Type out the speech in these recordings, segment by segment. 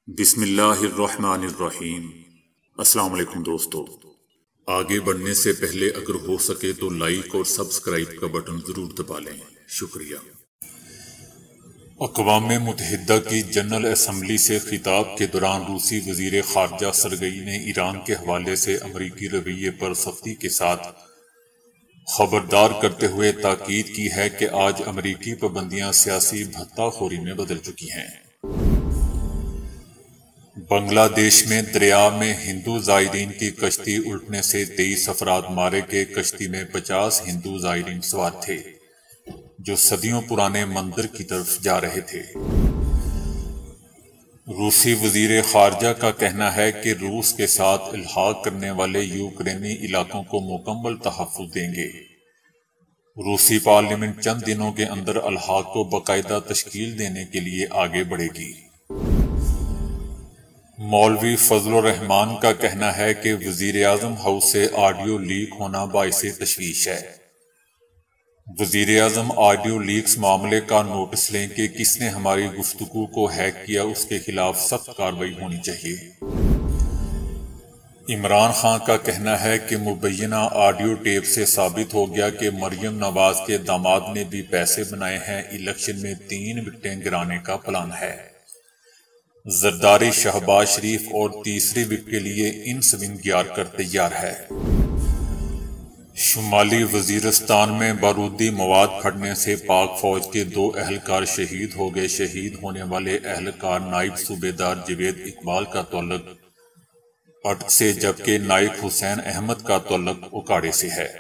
بسم اللہ الرحمن الرحیم۔ السلام علیکم دوستو، آگے بڑھنے سے پہلے اگر ہو سکے تو لائک اور سبسکرائب کا بٹن ضرور دبا لیں، شکریہ۔ اقوام متحدہ کی جنرل اسمبلی سے خطاب کے دوران روسی وزیر خارجہ سرگئی نے ایران کے حوالے سے امریکی رویے پر سختی کے ساتھ خبردار کرتے ہوئے تاکید کی ہے کہ آج امریکی پابندیاں سیاسی بھتہ خوری میں بدل چکی ہیں۔ بنگلہ دیش میں دریا میں ہندو زائرین کی کشتی الٹنے سے 23 افراد مارے گئے۔ کشتی میں 50 ہندو زائرین سوار تھے جو صدیوں پرانے مندر کی طرف جا رہے تھے۔ روسی وزیر خارجہ کا کہنا ہے کہ روس کے ساتھ الحاق کرنے والے یوکرینی علاقوں کو مکمل تحفظ دیں گے۔ روسی پارلیمنٹ چند دنوں کے اندر الحاق کو باقاعدہ تشکیل دینے کے لیے آگے بڑھے گی۔ مولوی فضل الرحمان کا کہنا ہے کہ وزیراعظم ہاؤس سے آڈیو لیک ہونا باعث تشویش ہے۔ وزیراعظم آڈیو لیکس معاملے کا نوٹس لیں کہ کس نے ہماری گفتگو کو ہیک کیا، اس کے خلاف سخت کارروائی ہونی چاہیے۔ عمران خان کا کہنا ہے کہ مبینہ آڈیو ٹیپ سے ثابت ہو گیا کہ مریم نواز کے داماد نے بھی پیسے بنائے ہیں، الیکشن میں 3 وکٹیں گرانے کا پلان ہے۔ زرداری شہباز شریف اور تیسری وکٹ کے لیے ان سونگ یارکر تیار ہے۔ شمالی وزیرستان میں بارودی مواد پھٹنے سے پاک فوج کے 2 اہلکار شہید ہو گئے۔ شہید ہونے والے اہلکار نائب صوبیدار جاوید اقبال کا تعلق اٹک سے جبکہ نائب حسین احمد کا تعلق اکاڑے سے ہے۔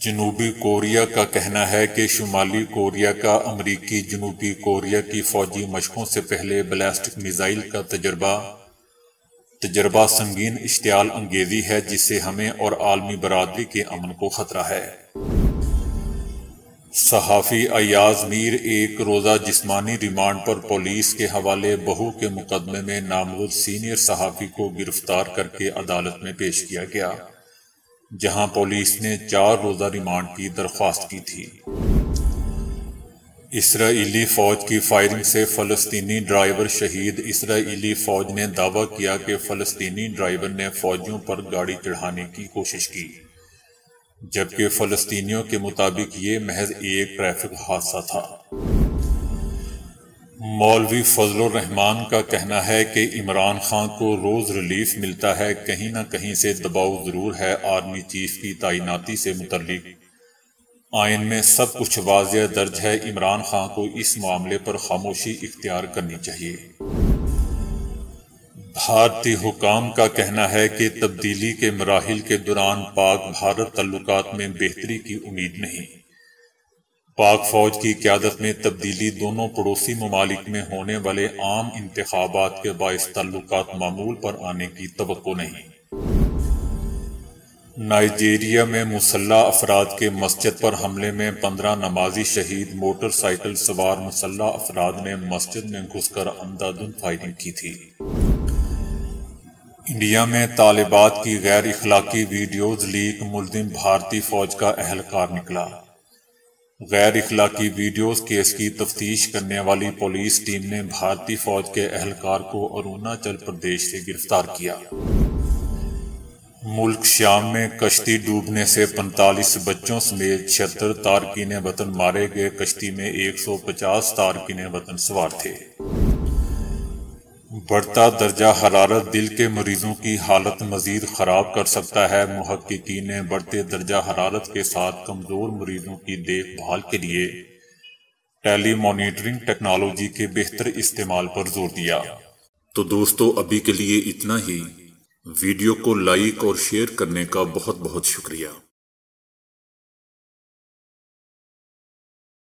جنوبی کوریا کا کہنا ہے کہ شمالی کوریا کا امریکی جنوبی کوریا کی فوجی مشقوں سے پہلے بیلسٹک میزائل کا تجربہ سنگین اشتعال انگیزی ہے جس سے ہمیں اور عالمی برادری کے امن کو خطرہ ہے۔ صحافی ایاز میر ایک روزہ جسمانی ریمانڈ پر پولیس کے حوالے بہو کے مقدمے میں نامزد سینئر صحافی کو گرفتار کر کے عدالت میں پیش کیا گیا، جہاں پولیس نے 4 روزہ ریمانڈ کی درخواست کی تھی۔ اسرائیلی فوج کی فائرنگ سے فلسطینی ڈرائیور شہید۔ اسرائیلی فوج نے دعویٰ کیا کہ فلسطینی ڈرائیور نے فوجیوں پر گاڑی چڑھانے کی کوشش کی، جبکہ فلسطینیوں کے مطابق یہ محض ایک ٹریفک حادثہ تھا۔ مولوی فضل الرحمان کا کہنا ہے کہ عمران خان کو روز ریلیف ملتا ہے، کہیں نہ کہیں سے دباؤ ضرور ہے۔ آرمی چیف کی تعیناتی سے متعلق آئین میں سب کچھ واضح درج ہے، عمران خان کو اس معاملے پر خاموشی اختیار کرنی چاہیے۔ بھارتی حکام کا کہنا ہے کہ تبدیلی کے مراحل کے دوران پاک بھارت تعلقات میں بہتری کی امید نہیں۔ پاک فوج کی قیادت میں تبدیلی دونوں پڑوسی ممالک میں ہونے والے عام انتخابات کے باعث تعلقات معمول پر آنے کی توقع نہیں۔ نائجیریا میں مسلح افراد کے مسجد پر حملے میں 15 نمازی شہید۔ موٹر سائیکل سوار مسلح افراد نے مسجد میں گھس کر اندھا دھند فائرنگ کی تھی۔ انڈیا میں طالبات کی غیر اخلاقی ویڈیوز لیک، ملزم بھارتی فوج کا اہلکار نکلا۔ غیر اخلاقی ویڈیوز کیس کی تفتیش کرنے والی پولیس ٹیم نے بھارتی فوج کے اہلکار کو اروناچل پردیش سے گرفتار کیا۔ ملک شام میں کشتی ڈوبنے سے 45 بچوں سمیت 76 تارکین وطن مارے گئے۔ کشتی میں 150 تارکین وطن سوار تھے۔ بڑھتا درجہ حرارت دل کے مریضوں کی حالت مزید خراب کر سکتا ہے۔ محققین نے بڑھتے درجہ حرارت کے ساتھ کمزور مریضوں کی دیکھ بھال کے لیے ٹیلی مانیٹرنگ ٹیکنالوجی کے بہتر استعمال پر زور دیا۔ تو دوستو، ابھی کے لیے اتنا ہی۔ ویڈیو کو لائک اور شیئر کرنے کا بہت بہت شکریہ۔